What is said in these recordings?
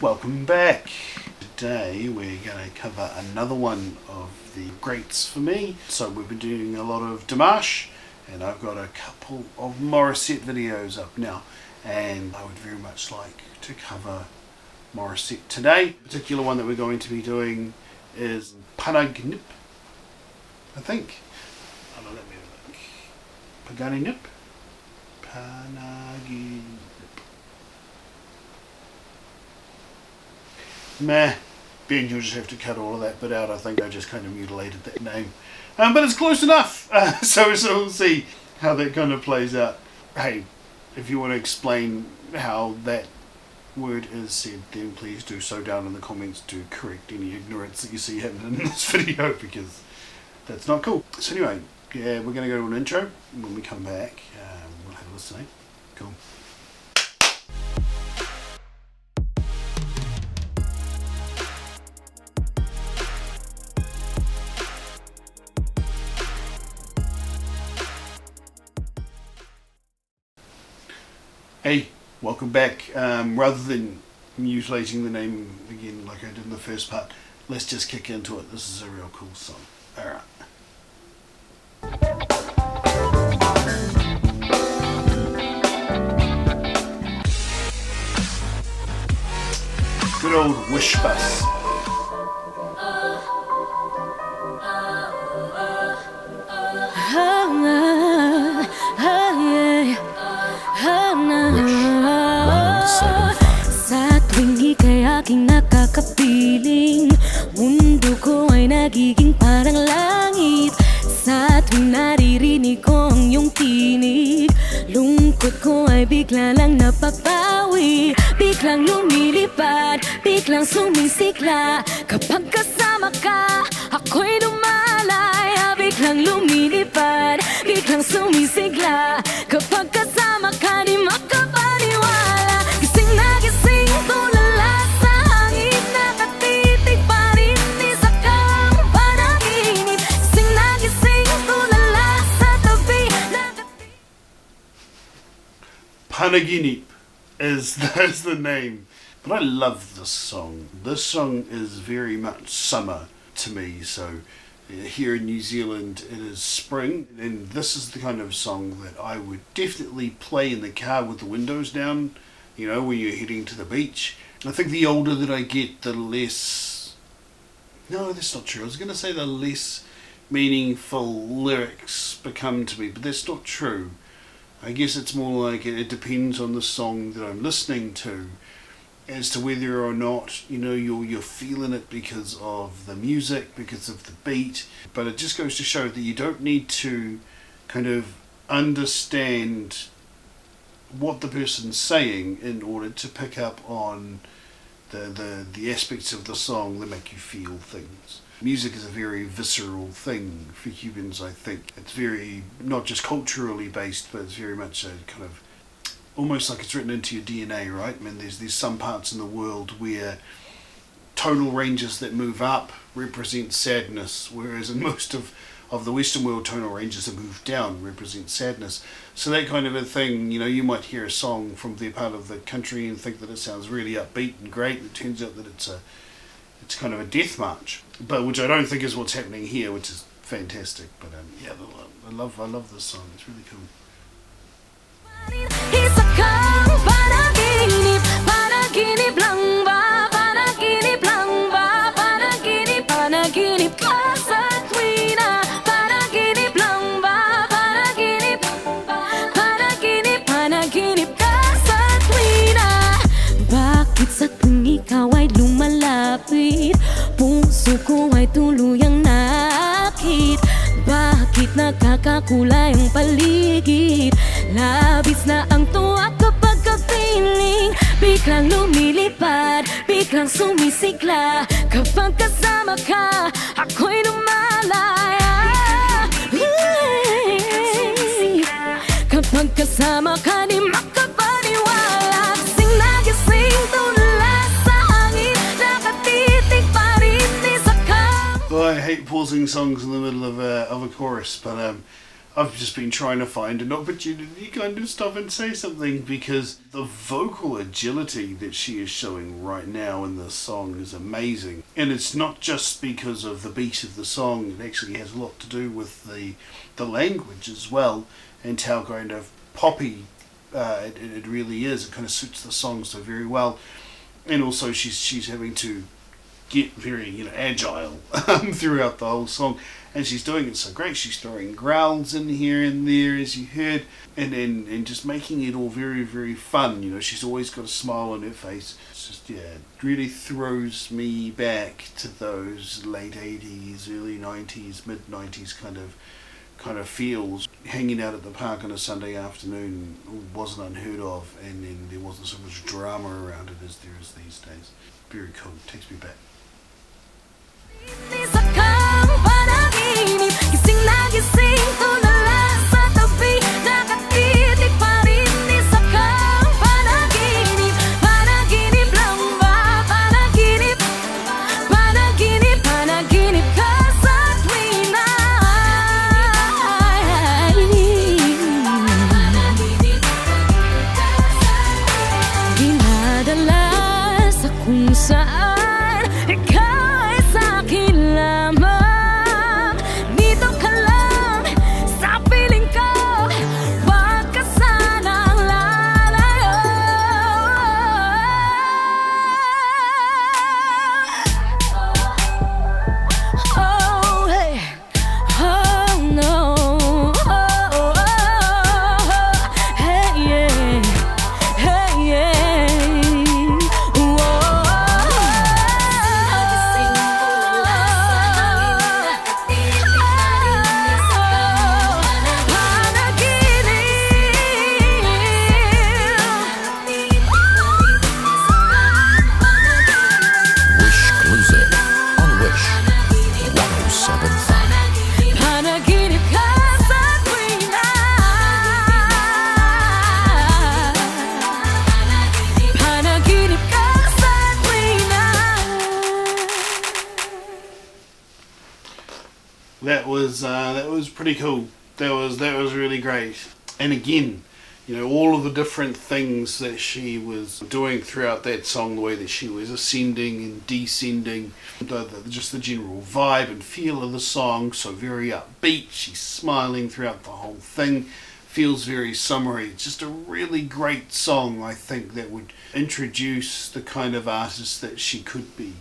Welcome back. Today we're going to cover another one of the greats for me. So we've been doing a lot of Dimash, and I've got a couple of Morissette videos up now, and I would very much like to cover Morissette today. The particular one that we're going to be doing is Panaginip, I think. Oh, no, let me look. Panaginip? Panaginip. Meh. Ben, you'll just have to cut all of that bit out. I think I just kind of mutilated that name. But it's close enough. So we'll see how that kind of plays out. Hey, if you want to explain how that word is said, then please do so down in the comments to correct any ignorance that you see happening in this video, because that's not cool. So anyway, yeah, we're going to go to an intro. When we come back, we'll have a listen. Cool. Hey, welcome back. Rather than mutilating the name again like I did in the first part, let's just kick into it. This is a real cool song. Alright. Good old Wish Bus. Sa tuwing ika'y aking nakakapiling, mundo ko ay nagiging parang langit. Sa tuwing naririnig ko ang iyong tinig, lungkot ko ay bigla lang napapawi. Biglang lumilipad, biglang sumisigla. Kapag kasama ka, ako'y lumalaya. Biglang lumilipad, biglang sumisigla. Kapag kasama ka, di makapaniwala. Gising na gising, tulala sa hangin, nakatitig pa rin, isa kang panaginip. Gising na gising, tulala sa tabi, Panaginip is the name. But I love this song. This song is very much summer to me. So here in New Zealand it is spring, and this is the kind of song that I would definitely play in the car with the windows down, you know, when you're heading to the beach. I think the older that I get, the less... No, that's not true. I was going to say the less meaningful lyrics become to me, but that's not true. I guess it's more like it depends on the song that I'm listening to as to whether or not, you know, you're feeling it because of the music, because of the beat. But it just goes to show that you don't need to kind of understand what the person's saying in order to pick up on the aspects of the song that make you feel things. Music is a very visceral thing for humans, I think. It's very, not just culturally based, but it's very much a kind of, almost like it's written into your DNA, right? I mean, there's some parts in the world where tonal ranges that move up represent sadness, whereas in most of the Western world, tonal ranges that move down represent sadness. So that kind of a thing, you know, you might hear a song from their part of the country and think that it sounds really upbeat and great, and it turns out that it's kind of a death march, but which I don't think is what's happening here, which is fantastic. But yeah, I love this song. It's really cool. isa kang panaginip, panaginip lang ba? Panaginip lang ba? Panaginip, panaginip ka sa tuwina. Panaginip lang ba? Panaginip, panaginip, panaginip ka sa tuwina. Bakit sa tuwing ikaw ay lumalapit, puso ko ay tuluyang nakit? Bakit nakakakulay ang paligid? Labis na ang tuwa kapag kapiling, biglang lumilipad, biglang sumisigla. Kapag kasama ka, ako'y lumalaya. Kapag kasama ka, di makapaniwala. Gising na gising, tulala sa hangin, nakatitig pa rin, isa kang... Well, I hate pausing songs in the middle of a chorus, but I've just been trying to find an opportunity to kind of stop and say something, because the vocal agility that she is showing right now in this song is amazing. And it's not just because of the beat of the song, it actually has a lot to do with the language as well, and how kind of poppy it really is. It kind of suits the song so very well. And also she's having to get very agile throughout the whole song, and she's doing it so great. She's throwing growls in here and there, as you heard, and just making it all very, very fun. She's always got a smile on her face. It's just, it really throws me back to those late 80s, early 90s, mid 90s kind of feels. Hanging out at the park on a Sunday afternoon wasn't unheard of, and then there wasn't so much drama around it as there is these days. Very cool. Takes me back. That was pretty cool. That was really great. And again, all of the different things that she was doing throughout that song, the way that she was ascending and descending, just the general vibe and feel of the song, so very upbeat. She's smiling throughout the whole thing. Feels very summery. It's just a really great song, I think, that would introduce the kind of artist that she could be,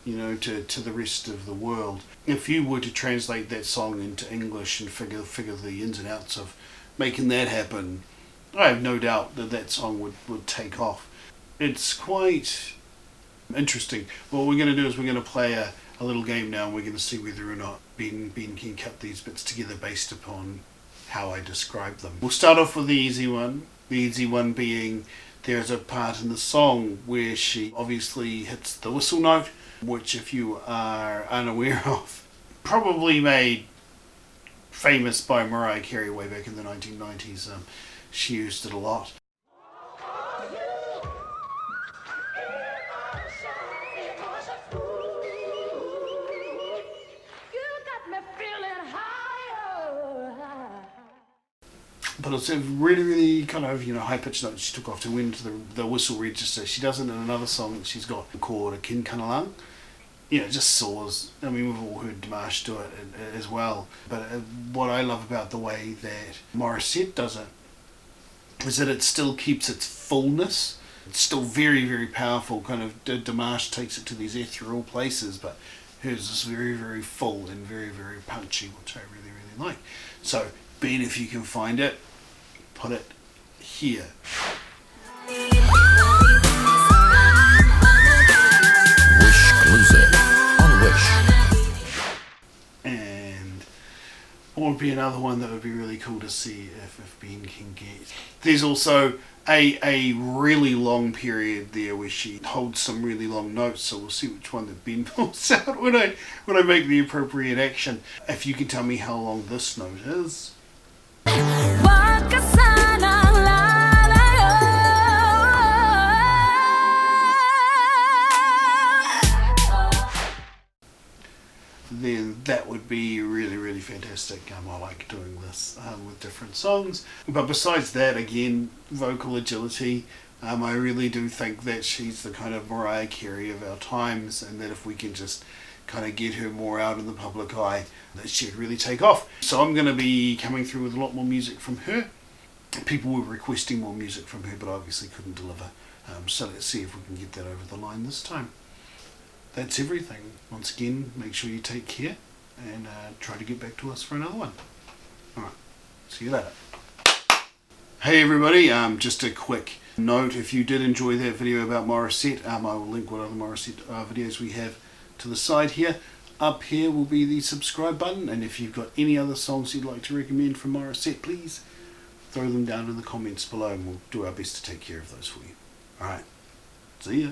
to the rest of the world. If you were to translate that song into English and figure the ins and outs of making that happen, I have no doubt that song would take off. It's quite interesting. What we're going to do is we're going to play a little game now, and we're going to see whether or not Ben can cut these bits together based upon how I describe them. We'll start off with the easy one. The easy one being, there's a part in the song where she obviously hits the whistle note, which, if you are unaware of, probably made famous by Mariah Carey way back in the 1990s. She used it a lot. But it's a really, really kind of, high-pitched note she took off to win to the whistle register. She does it in another song that she's got called a Kin Kanalang. Just soars. I mean, we've all heard Dimash do it as well. But what I love about the way that Morissette does it is that it still keeps its fullness. It's still very, very powerful. Kind of Dimash takes it to these ethereal places, but hers is very, very full and very, very punchy, which I really, really like. So, Ben, if you can find it, put it here. Wish Closer on Wish. And what would be another one that would be really cool to see if Ben can get? There's also a really long period there where she holds some really long notes, so we'll see which one that Ben pulls out when I make the appropriate action. If you can tell me how long this note is. Then that would be really, really fantastic. I like doing this with different songs. But besides that, again, vocal agility. I really do think that she's the kind of Mariah Carey of our times, and that if we can just kind of get her more out in the public eye, that she'd really take off. So I'm going to be coming through with a lot more music from her. People were requesting more music from her, but I obviously couldn't deliver. So let's see if we can get that over the line this time. That's everything. Once again, make sure you take care and try to get back to us for another one. Alright, see you later. Hey everybody, just a quick note, if you did enjoy that video about Morissette, I will link what other Morissette videos we have to the side here. Up here will be the subscribe button, and if you've got any other songs you'd like to recommend from Morissette, please throw them down in the comments below and we'll do our best to take care of those for you. Alright, see ya.